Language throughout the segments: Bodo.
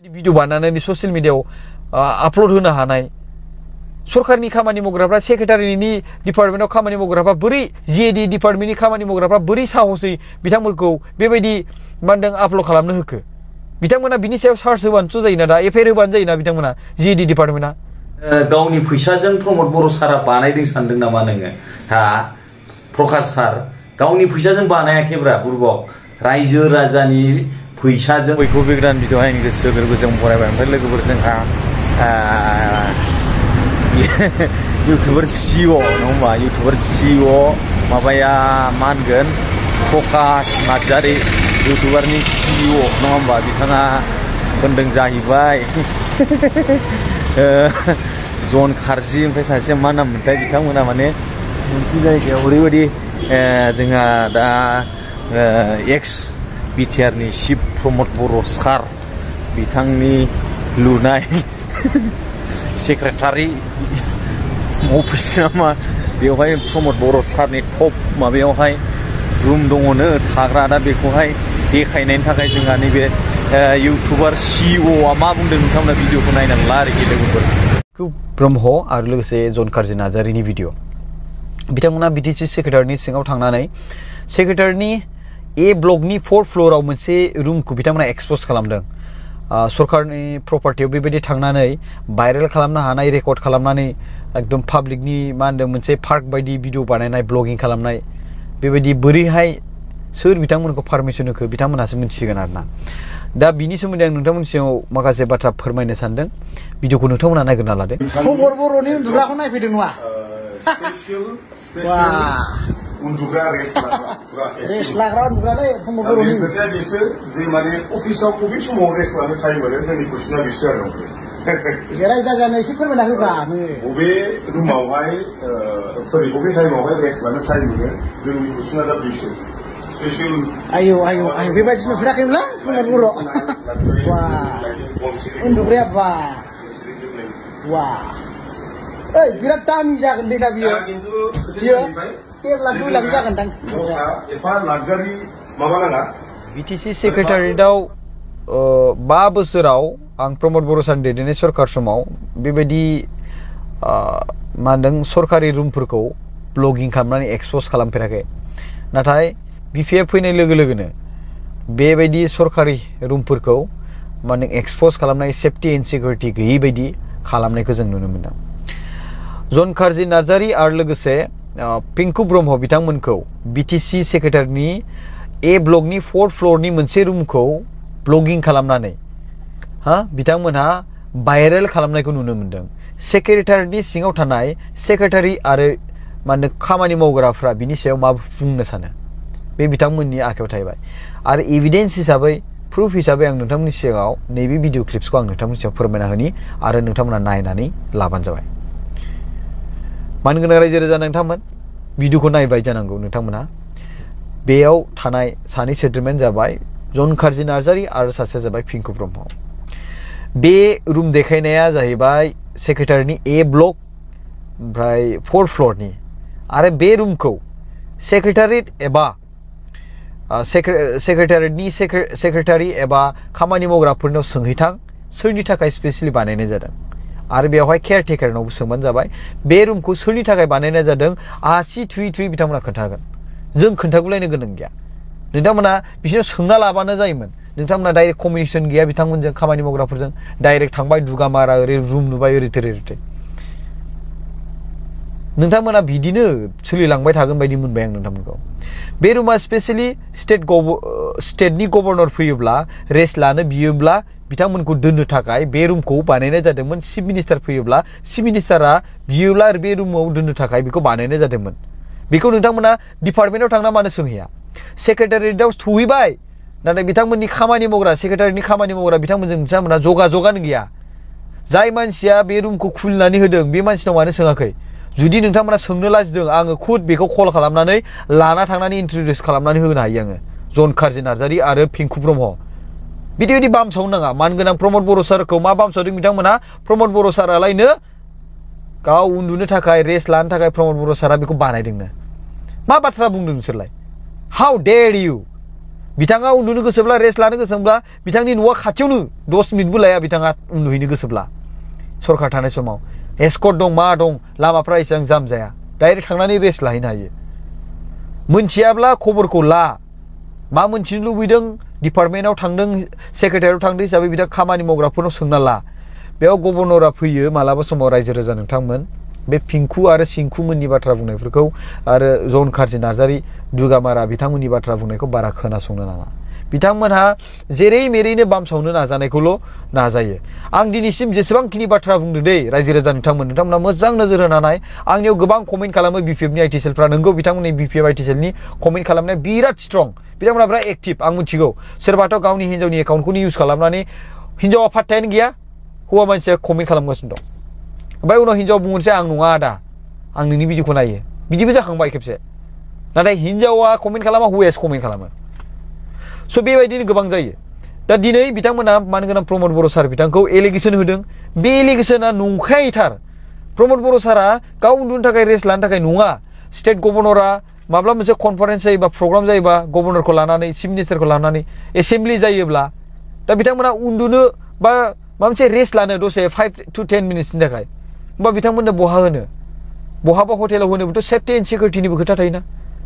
भिडिअ बानायनानै ससियेल मिडियायाव आपल'ड होनो हानाय सरकारनि खामानि मावग्राफ्रा सेक्रेटारिनि डिपार्टमेन्टआव खामानि मावग्राफ्रा बोरै जिएडि डिपार्टमेन्टनि खामानि मावग्राफ्रा बोरै साहसै बिथांमोनखौ बेबायदि मा होनदों आपल'ड खालामनो होखो बिथांमोना बिनि सायाव सार्च होबानोथ' जायोना दा एफआइआर होबानो जायोना बिथांमोना जिएडि डिपार्टमेन्टआ गावनि फैसाजों प्रमद बर' सारा बानायदों सानदों नामा नोङो हा प्रकाश सार गावनि फैसाजों बानायाखैब्रा बुरबक रायजो राजानि फैसाजों बयखौ बे गोदान भिडिअ आंनि गोसो गोरबोजों फरायबाय ओमफ्राय लोगोफोर जोंहा इउटुबार सिअ नङा होमबा इउटुबार सिअ माबाया मा होनगोन प्रकाश नार्जारि इउटुबारनि सिअ नङा होमबा बिथाङा होनदों जाहैबाय जन खारजि ओमफ्राय सासे मा नाम मोनथाय बिथांमोना माने मोनसे जायगायाव ओरैबायदि जोंहा दा एक्स बिटिआरनि चिफ प्रमद बर' सार बिथांनि लुनाय सेक्रेटारि अफिस नामा बेवहाय प्रमद बर' सारनि टप माबायावहाय रुम दङनो थाग्रा दा बेखौहाय देखायनायनि थाखाय जोंहा नैबे इउटुबार सिअआ मा बुंदों नोंथांमोना भिडिअखौ नायनानै ला आरोखि लोगोफोर ब्रह्म आरो लोगोसे जन खारजि नार्जारिनि भिडिअ बिथांमोना बिटिसि सेक्रेटारिनि सिङाव थांनानै सेक्रेटारिनि ए ब्लकनि 4th फ्ल'राव मोनसे रुमखौ बिथांमोना एक्सप'ज खालामदों सरकारनि प्रपार्टियाव बेबायदि थांनानै भाइरेल खालामनो हानाय रेकर्ड खालामनानै एकदम पाब्लिकनि मा होनदों मोनसे पार्क बायदि भिडिअ बानायनाय ब्लगिं खालामनाय बेबायदि बोरैहाय सोर बिथांमोनखौ पारमिसन होखो बिथांमोनासो मिथिसिगोन आरोना दा बिनि सोमोन्दै आं नोंथांमोननि सिगाङाव माखासे बाथ्रा फोरमायनो सानदों भिडिअखौ नोंथांमोना नायग्रोना लादो खबर बर'नि उन्दुग्राखौ नायफैदों नङा उन्दुग्रा रेस्ट लाग्रा उन्दुग्रा दै खबर बर'नि खोथाया बिसोर जे माने अफिसाव बबे समाव रेस्ट लानो टाइम मोनो जोंनि कुइसना बिसोर आरो रायजा जानो एसे फोरमायना होब्रा बबे रुमावहाय सरि बबे टाइमावहाय रेस्ट लानो टाइम मोनो जोंनि कुइसना दा बिसोर स्पेसियेल आयौ आयौ आयौ बेबायदि नुफेराखैमोनलां खबर बर' वा उन्दुग्राया बा वा ओइ बिराद दामि जागोन दै दा बियो बियो 1 लाख 2 लाख जागोनदां एफा लाक्जारि माबा नाङा बिटिसि सेक्रेटारियेटआव 5 बोसोराव आं प्रमद बर' सारनि दैदेननाय सरकार समाव बेबायदि मा होनदों सरकारि रुमफोरखौ ब्लगिं खालामनानै एक्सप'ज खालामफेराखै नाथाय बिपिएफ फैनाय लोगो लोगोनो बेबायदि सरकारि रुमफोरखौ माने एक्सप'ज खालामनाय सेफ्टि एन्ड सिकिउरिटि गैयै बायदि खालामनायखौ जों नुनो मोनदों जन खारजि नार्जारि आरो लोगोसे पिंकु ब्रह्म बिथांमोनखौ बिटिसि सेक्रेटारिनि ए ब्लकनि 4th फ्ल'रनि मोनसे रुमखौ ब्लगिं खालामनानै बिथांमोनहा भाइरेल खालामनायखौ नुनो मोनदों सेक्रेटारिनि सिङाव थानाय सेक्रेटारि आरो माने खामानि मावग्राफ्रा बिनि सायाव मा बुंनो सानो बे बिथांमोननि आखायाव थाहैबाय आरो एभिडेन्स हिसाबै प्रुफ हिसाबै आं नोंथांमोननि सिगाङाव नैबे भिडिअ क्लिप्सखौ आं नोंथांमोननि सिगाङाव फोरमायना होनि आरो नोंथांमोना नायनानै लाबानो जाबाय मानो गोनां रायजो राजा नोंथांमोन भिडिअखौ नायबाय जानांगौ नोंथांमोना बेयाव थानाय सानै सोद्रोमायानो जाबाय जन खारजि नार्जारि आरो सासेया जाबाय पिंकु ब्रह्म बे रुम देखायनाया जाहैबाय सेक्रेटारिनि ए ब्लक ओमफ्राय 4th फ्ल'रनि आरो बे रुमखौ सेक्रेटारियेट एबा सेक्रेटारियेटनि सेक्रेटारि एबा खामानि मावग्राफोरनाव सोंहैथां सोरनि थाखाय स्पेसियेलि बानायनाय जादों आरो बेवहाय केयारटेकारनावबो सोंबानो जाबाय बे रुमखौ सोरनि थाखाय बानायनाय जादों आसि थुयै थुयै बिथांमोना खोन्थागोन जों खोन्थागुलायनो गोनां गैया नोंथांमोना बिसोरनाव सोंना लाबानो जायोमोन नोंथांमोना डाइरेक्ट कमिउनिकेसन गैया बिथांमोनजों खामानि मावग्राफोरजों डाइरेक्ट थांबाय दुगामारा ओरै रुम नुबाय ओरै नोंथांमोना बिदिनो सोलिलांबाय थागोन बायदि मोनबाय आं नोंथांमोनखौ बे रुमा स्पेसियेलि स्टेटनि गभर्नर फैयोब्ला रेस्ट लानो बियोब्ला बिथांमोनखौ दोननो थाखाय बे रुमखौ बानायनाय जादोंमोन चिफ मिनिस्टार फैयोब्ला चिफ मिनिस्टारा बियोब्ला बे रुमाव दोननो थाखाय बेखौ बानायनाय जादोंमोन बेखौ नोंथांमोना डिपार्टमेन्टआव थांना मानो सोंहैया सेक्रेटारियेटआव सहैबाय नाथाय बिथांमोननि खामानि मावग्रा सेक्रेटारिनि खामानि मावग्रा बिथांमोनहा जगाजगानो गैया जाय मानसिया बे रुमखौ खुलिनानै होदों बे मानसिनाव मानो सोङाखै जुदि नोंथांमोना सोंनो लाजिदों आङो खुद बेखौ कल खालामनानै लाना थांनानै इन्ट्रडिउस खालामनानै होनो हायो आङो जन खारजि नार्जारि आरो पिंकु ब्रह्म बिदि बामसावनो नाङा मानगोनां प्रमद बर' सारखौ मा बामसावदों बिथांमोना प्रमद बर' सारालायनो गाव उन्दुनो थाखाय रेस्ट लानो थाखाय प्रमद बर' सारा बेखौ बानायदोंनो मा बाथ्रा बुंदों नोंसोरलाय हाउ डेयर इउ बिथाङा उन्दुनो गोसोब्ला रेस्ट लानो गोसोब्ला बिथांनि न'आ खाथियावनो 10 मिनिटबो लाया बिथाङा उन्दुहैनो गोसोब्ला सरकार थानाय समाव एस्कर्ट दं मा दं लामाफ्रा एसेबां जाम जाया डाइरेक्ट थांनानै रेस्ट लाहैनो हायो मोनथियाब्ला खबरखौ ला मा मोनथिनो लुबैदों डिपार्टमेन्टआव थांदों सेक्रेटारियाव थांदों हिसाबै बिथां खामानि मावग्राफोरनाव सोंना ला बेयाव गभर्नरा फैयो मालाबा समाव रायजो राजा नोंथांमोन बे पिंकु आरो सिंकुमोननि बाथ्रा बुंनायफोरखौ आरो जन कार्जि नार्जारि दुगामारा बिथांमोननि बाथ्रा बुंनायखौ बारा खोनासंनो नाङा बिथांमोनहा जेरै मेरैनो बामसावनो नाजानायखौल' नाजायो आं दिनैसिम जेसेबांखिनि बाथ्रा बुंदों दै रायजो राजा नोंथांमोना मोजां नोजोर होनानै आंनियाव गोबां कमेन्ट खालामो बिपिएफनि आइटिसेलफ्रा नोंगौ बिथांमोननि बिपिएफ आइटिसेलनि कमेन्ट खालामनाया बिराद स्ट्रं बिथांमोना बिराद एक्टिभ आं मिथिगौ सोरबाथ' गावनि हिन्जावनि एकाउन्टखौनो इउज खालामनानै हिन्जावा फात्तायानो गैया हौवा मानसिया कमेन्ट खालामगासिनो दं ओमफ्राय उनाव हिन्जाव बुंनोसै आं नङा आदा आं नोंनि भिडिअखौ नायो बिदिबो जाखांबाय खेबसे नाथाय हिन्जावा कमेन्ट खालामा हौवायासो कमेन्ट खालामो स' बेबायदिनो गोबां जायो दा दिनै बिथांमोना मानगोनां प्रमद बर' सार बिथांखौ एलिगेसन होदों बे एलिगेसना नंखायथार प्रमद बर' सारा गाव उन्दुनो थाखाय रेस्ट लानो थाखाय नङा स्टेट गभर्नरा माब्ला मोनसे कनफारेन्स जायोबा प्रग्राम जायोबा गभर्नरखौ लानानै चिफ मिनिस्टारखौ लानानै एसेम्बलि जायोब्ला दा बिथांमोना उन्दुनो बा माबा मोनसे रेस्ट लानो दसे 5 to 10 मिनिट्सनि थाखाय होमबा बिथांमोननो बहा होनो बहाबा हटेलाव होनोबोथ' सेफ्टि एन्ड सिकिउरिटिनिबो खोथा थायोना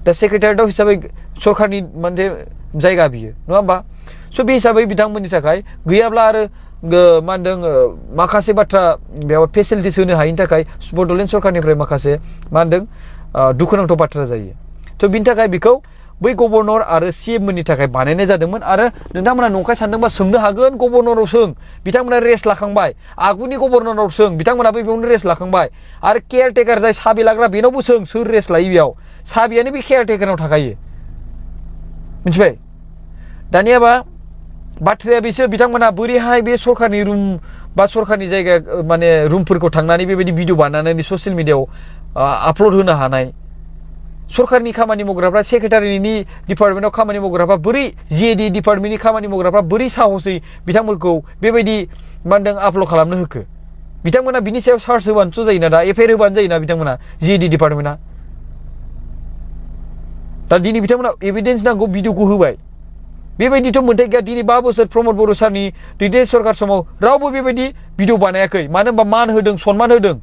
दा सेक्रेटारियेटआव हिसाबै सरकारनि मोनसे जायगा बियो नङा होमबा स' बे हिसाबै बिथांमोननि थाखाय गैयाब्ला आरो मा होनदों माखासे बाथ्रा बेयाव फेसिलिटिस होनो हायिनि थाखाय बड'लेण्ड सरकारनिफ्राय माखासे मा होनदों दुखुनांथाव बाथ्रा जायो थ' बिनि थाखाय बेखौ बै गभर्नर आरो सिएम मोननि थाखाय बानायनाय जादोंमोन आरो नोंथांमोना नंखाय सानदोंबा सोंनो हागोन गभर्नराव सों बिथांमोना रेस्ट लाखांबाय आगुनि गभर्नराव सों बिथांमोनाबो बेयावनो रेस्ट लाखांबाय आरो केयारटेकार जाय साबि लाग्रा बेनावबो सों सोर रेस्ट लायो बेयाव साबियानो बे केयारटेकारनाव थाखायो मिथिबाय दानियाबा बाथ्राया बिसोर बिथांमोना बोरैहाय बे सरकारनि रुम बा सरकारनि जायगा माने रुमफोरखौ थांनानै बेबायदि भिडिअ बानायनानै ससियेल मिडियाआव आपल'ड होनो हानाय सरकारनि खामानि मावग्राफ्रा सेक्रेटारिनि डिपार्टमेन्टआव खामानि मावग्राफ्रा बोरै जिएडि डिपार्टमेन्टनि खामानि मावग्राफ्रा बोरै साहसै बिथांमोनखौ बेबायदि मा होनदों आपल'ड खालामनो होखो बिथांमोना बिनि सायाव सार्च होबानोथ' जायोना दा एफआइआर होबानो जायोना बिथांमोना जिएडि डिपार्टमेन्टआ दा दिनै बिथांमोना एभिडेन्स नांगौ भिडिअखौ होबाय बेबायदिथ' मोन्थाय गैया दिनै 5 बोसोर प्रमद बर' सारनि दैदेन सरकार समाव रावबो बेबायदि भिडिअ बानायाखै मानो होनबा मान होदों सनमान होदों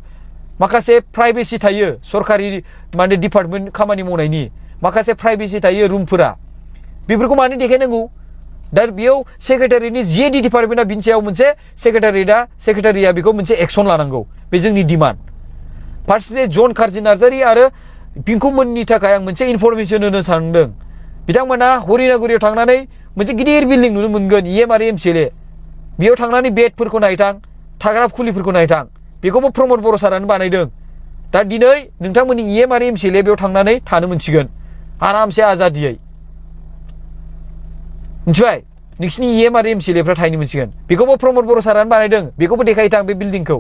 माखासे प्राइभेसि थायो सरकारि माने डिपार्टमेन्ट खामानि मावनायनि माखासे प्राइभेसि थायो रुमफोरा बेफोरखौ मानो देखायनांगौ दा बेयाव सेक्रेटारिनि जिएडि डिपार्टमेन्टआ बिनि सायाव मोनसे सेक्रेटारिया बेखौ मोनसे एक्सन लानांगौ बे जोंनि डिमान्ड फार्स्टलि जन कार्जि नार्जारि आरो पिंकुमोननि थाखाय आं मोनसे इनफरमेसन होनो सानदों बिथांमोना हरिनागुरियाव थांनानै मोनसे गिदिर बिल्डिं नुनो मोनगोन इएम आरो एमसिएलए बेयाव थांनानै बेडफोरखौ नायथां थाग्रा खुलिफोरखौ नायथां बेखौबो प्रमद बर' सारानो बानायदों दा दिनै नोंथांमोननि इएम आरो एमसिएलए बेयाव थांनानै थानो मोनसिगोन आरामसे आजादियै मिथिबाय नोंसिनि इएम आरो एमसिएलएफ्रा थाहैनो मोनसिगोन बेखौबो प्रमद बर' सारानो बानायदों बेखौबो देखायथां बे बिल्डिंखौ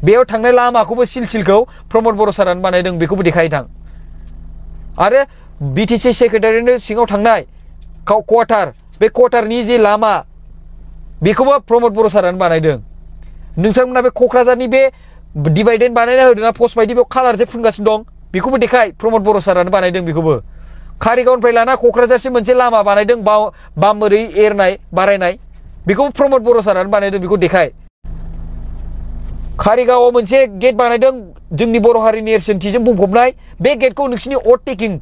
बेयाव थांनाय लामाखौबो सिलसिलखौ प्रमद बर' सारानो बानायदों बेखौबो देखायथां आरो बिटिसि सेक्रेटारिनि सिङाव थांनाय क्वार्टार बे क्वार्टारनि जे लामा बेखौबो प्रमद बर' सारानो बानायदों नोंथांमोना बे क'क्राझारनि बे डिभाइडेड बानायना होदोंना पस्ट बायदि बेयाव कालार जे फुनगासिनो दं बेखौबो देखाय प्रमद बर' सारानो बानायदों बेखौबो कारिगावनिफ्राय लाना क'क्राझारसिम मोनसे लामा बानायदों बाम ओरै एरनाय बारायनाय बेखौबो प्रमद बर' सारानो बानायदों बेखौ देखाय कारिगावआव मोनसे गेट बानायदों जोंनि बर' हारिनि नेरसोनथिजों बुंफबनाय बे गेटखौ नोंसिनि अट टेकिं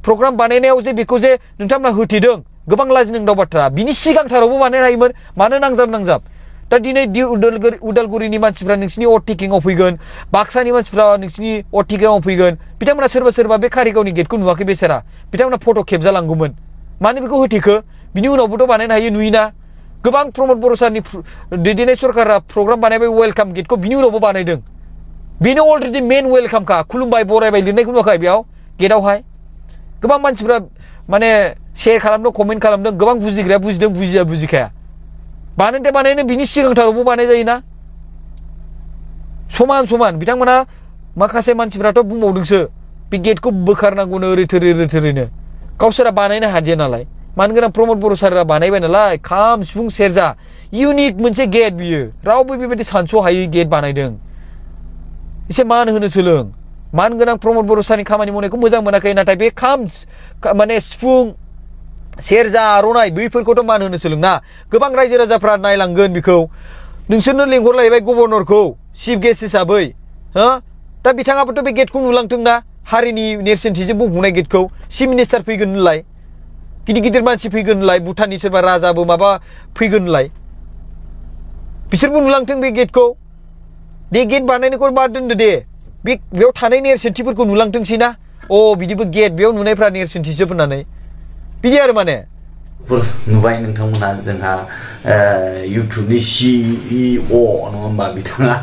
प्रग्राम बानायनायाव जे बेखौ जे नोंथांमोना होथेदों गोबां लाजिनांथाव बाथ्रा बिनि सिगांथारावबो बानायनो हायोमोन मानो नांजाब दा दिनै उदालगुरिनि मानसिफ्रा नोंसिनि अट टेकिंआव फैगोन बाक्सानि मानसिफ्रा नोंसिनि अट टेकिंआव फैगोन बिथांमोना सोरबा बे कारिगावनि गेटखौ नुवाखै बेसेरा बिथांमोना फट' खेबजालांगौमोन मानो बेखौ होथेखो बिनि उनावबोथ' बानायनो हायो नुयोना गोबां प्रमद बर' सारनि दैदेननाय सरकारा प्रग्राम बानायबाय वेलकाम गेटखौ बिनि उनावबो बानायदों बेनो अलरेडि मेन वेलकामखा खुलुमबाय बरायबाय लिरनायखौ नुवाखै बेयाव गेटआवहाय गोबां मानसिफ्रा माने शेयार खालामदों कमेन्ट खालामदों गोबां बुजिग्राया बुजिदों बुजिया बुजिखाया बानायनो बिनि सिगांथारावबो बानाय जायोना समान बिथांमोना माखासे मानसिफ्राथ' बुंबावदोंसो बे गेटखौ बोखारनांगौनो ओरै थोरैनो गावसोरा बानायनो हादिया नालाय मानो गोनां प्रमद बर' सारा बानायबाय नालाय खाम सिफुं सेरजा इउनिक मोनसे गेट बियो रावबो बेबायदि सानस'हायै गेट बानायदों एसे मान होनो सोलों मान गोनां प्रमद बर' सारनि खामानि मावनायखौ मोजां मोनाखै नाथाय बे खाम माने सिफुं सेरजा आर'नाइ बैफोरखौथ' मान होनो सोलोंना गोबां रायजो राजाफ्रा नायलांगोन बेखौ नोंसोरनो लिंहरलायबाय गभर्नरखौ चिफ गेस्ट हिसाबै हो दा बिथाङाबोथ' बे गेटखौ नुलांथों ना हारिनि नेरसोनथिजों बुंफुंनाय गेटखौ चिफ मिनिस्टार फैगोन होनलाय गिदिर गिदिर मानसि फैगोन होनलाय भुटाननि सोरबा राजाबो माबा फैगोन होनलाय बिसोरबो नुलांथों बे गेटखौ दे गेट बानायनायखौ बाद दोनदो दे बेयाव थानाय नेरसोनथिफोरखौ नुलांथोंसै ना अ बिदिबो गेट बेयाव नुनायफ्रा नेरसोनथिजोब होननानै बिदि आरो माने नुबाय नोंथांमोना जोंहा इउटुबनि CEO नङा होमबा बिथाङा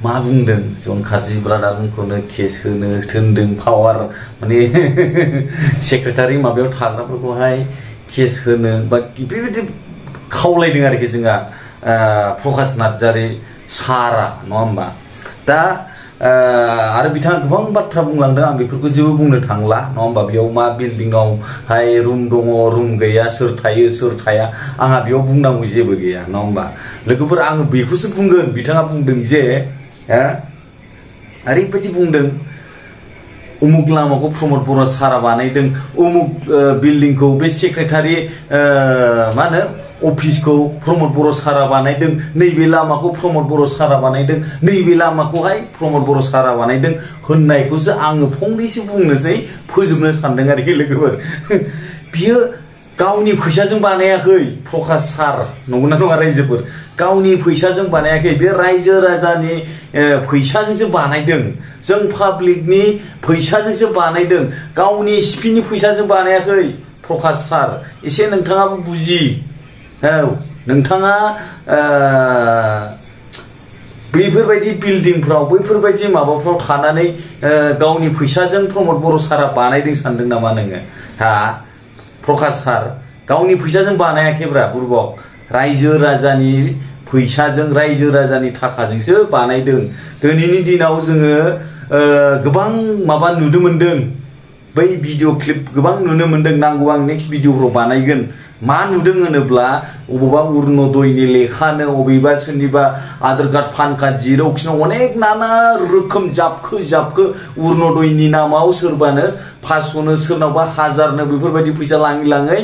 मा बुंदों जन काजि ब्रादारमोनखौनो केस होनो थोनदों पावार माने सेक्रेटारि माबायाव थाग्राफोरखौहाय केस होनो बा बेबायदि खावलायदों आरोखि जोंहा प्रकाश नार्जारि सारा नङा होमबा दा आरो बिथाङा गोबां बाथ्रा बुंलांदों आं बेफोरखौ जेबो बुंनो थांला नङा होमबा बेयाव मा बिल्डिंआवहाय रुम दङ रुम गैया सोर थायो सोर थाया आंहा बेयाव बुंनांगौ जेबो गैया नङा होमबा लोगोफोर आङो बेखौसो बुंगोन बिथाङा बुंदों जे ओरैबायदि बुंदों उमुक लामाखौ प्रमद बर' सारा बानायदों उमुक बिल्डिंखौ बे सेक्रेटारि मा होनो अफिसखौ प्रमद बर' सारा बानायदों नैबे लामाखौ प्रमद बर' सारा बानायदों नैबे लामाखौहाय प्रमद बर' सारा बानायदों होननायखौसो आङो फंनैसो बुंनोसै फोजोबनो सानदों आरोखि लोगोफोर बियो गावनि फैसाजों बानायाखै प्रकाश सार नंगौना नङा रायजोफोर गावनि फैसाजों बानायाखै बे रायजो राजानि फैसाजोंसो बानायदों जों पाब्लिकनि फैसाजोंसो बानायदों गावनि सिपिनि फैसाजों बानायाखै प्रकाश सार एसे नोंथाङाबो बुजि औ नोंथाङा बैफोरबायदि बिल्डिंफ्राव बैफोरबायदि माबाफ्राव थानानै गावनि फैसाजों प्रमद बर' सारा बानायदों सानदों नामा नोङो हा प्रकाश सार गावनि फैसाजों बानायाखैब्रा बुरबक रायजो राजानि फैसाजों रायजो राजानि थाखाजोंसो बानायदों दिनैनि दिनाव जोङो गोबां माबा नुनो मोनदों बै भिडिअ क्लिप गोबां नुनो मोनदों नांगौ आं नेक्स्ट भिडिअफ्राव बानायगोन मा नुदों होनोब्ला अबेबा अरुण'दयनि लेखानो अबेबा सोरनिबा आधार कार्ड पान कार्ड जिरक्सनो अनेक नाना रोखोम जाबखो अरुण'दयनि नामाव सोरबानो 500नो सोरनावबा 1000नो बेफोरबायदि फैसा लाङै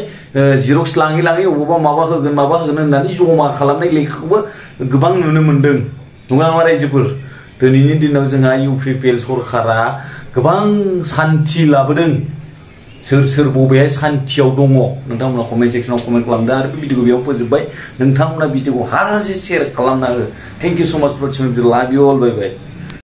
जिरक्स लाङै अबेबा माबा होगोन होननानै जमा खालामनाय लेखाखौबो गोबां नुनो मोनदों नङा नामा रायजोफोर दिनैनि दिनाव जोंहा UPPL सरकारा गोबां सान्थि लाबोदों सोर बबेहाय सान्थियाव दङ नोंथांमोना कमेन्ट सेक्सनाव कमेन्ट खालामदो आरो भिडिअखौ बेयाव फोजोबबाय नोंथांमोना भिडिअखौ हाजासे शेयार खालामना हो थेंक इउ सो माच फर वाचिं लाभ इउ अल बाय बाय